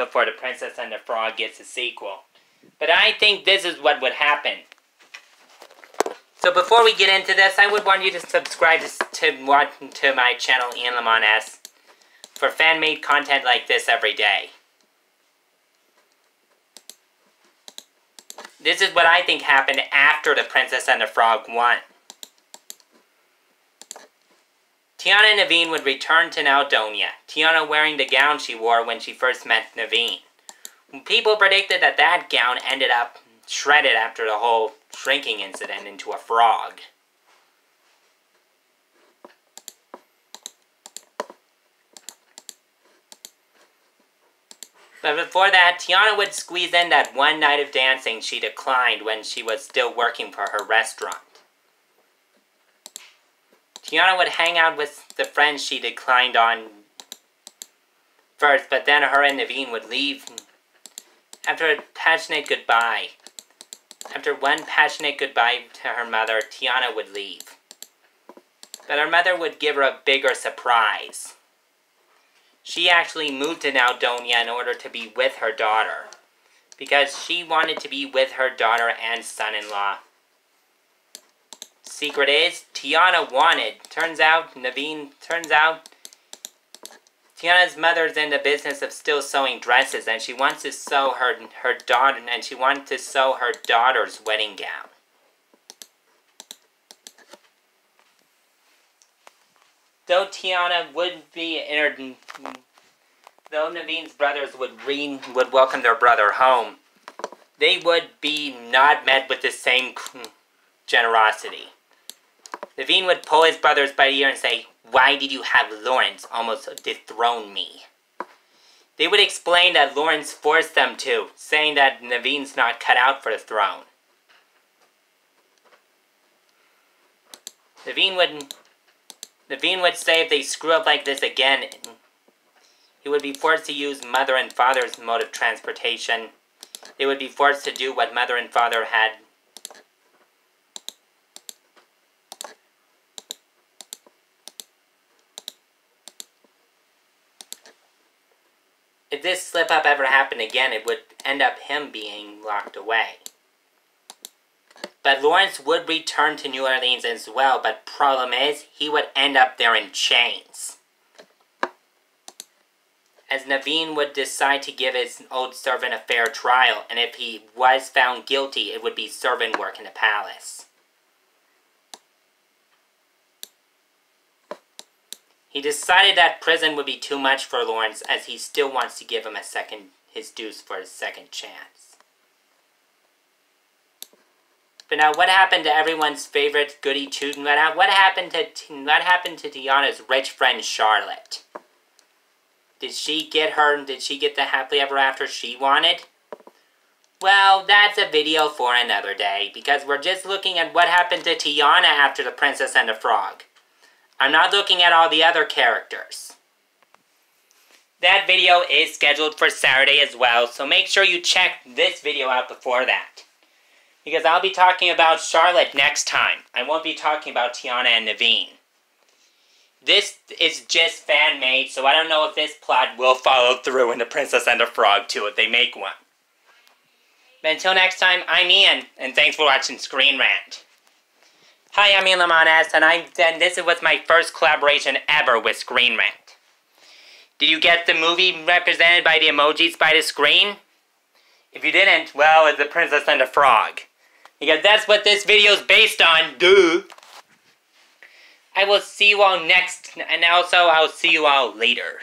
before The Princess and the Frog gets a sequel. But I think this is what would happen. So before we get into this, I would want you to subscribe to my channel, Ian Lamont S, for fan-made content like this every day. This is what I think happened after The Princess and the Frog won. Tiana and Naveen would return to Naldonia, Tiana wearing the gown she wore when she first met Naveen. People predicted that that gown ended up shredded after the whole shrinking incident into a frog. But before that, Tiana would squeeze in that one night of dancing she declined when she was still working for her restaurant. Tiana would hang out with the friends she declined on first, but then her and Naveen would leave after a passionate goodbye. After one passionate goodbye to her mother, Tiana would leave. But her mother would give her a bigger surprise. She actually moved to Naldonia in order to be with her daughter, because she wanted to be with her daughter and son-in-law. Secret is, Tiana's mother's in the business of still sewing dresses, and she wants to sew her daughter's wedding gown. Though Naveen's brothers would welcome their brother home, they would be not met with the same generosity. Naveen would pull his brothers by the ear and say, "Why did you have Lawrence almost dethrone me?" They would explain that Lawrence forced them to, saying that Naveen's not cut out for the throne. Naveen would say if they screw up like this again, he would be forced to use mother and father's mode of transportation. They would be forced to do what mother and father had. If this slip-up ever happened again, it would end up him being locked away. But Lawrence would return to New Orleans as well, but problem is, he would end up there in chains. As Naveen would decide to give his old servant a fair trial, and if he was found guilty, it would be servant work in the palace. He decided that prison would be too much for Lawrence, as he still wants to give him his dues for his second chance. But now, what happened to everyone's favorite goody two? What happened to Tiana's rich friend Charlotte? Did she get the happily ever after she wanted? Well, that's a video for another day, because we're just looking at what happened to Tiana after The Princess and the Frog. I'm not looking at all the other characters. That video is scheduled for Saturday as well, so make sure you check this video out before that. Because I'll be talking about Charlotte next time. I won't be talking about Tiana and Naveen. This is just fan-made, so I don't know if this plot will follow through in The Princess and the Frog too, if they make one. But until next time, I'm Ian, and thanks for watching Screen Rant. Hi, I'm Ian Lamont S, and this was my first collaboration ever with Screen Rant. Did you get the movie represented by the emojis by the screen? If you didn't, well, it's The Princess and the Frog. Because that's what this video is based on, duh! I will see you all next, and also I'll see you all later.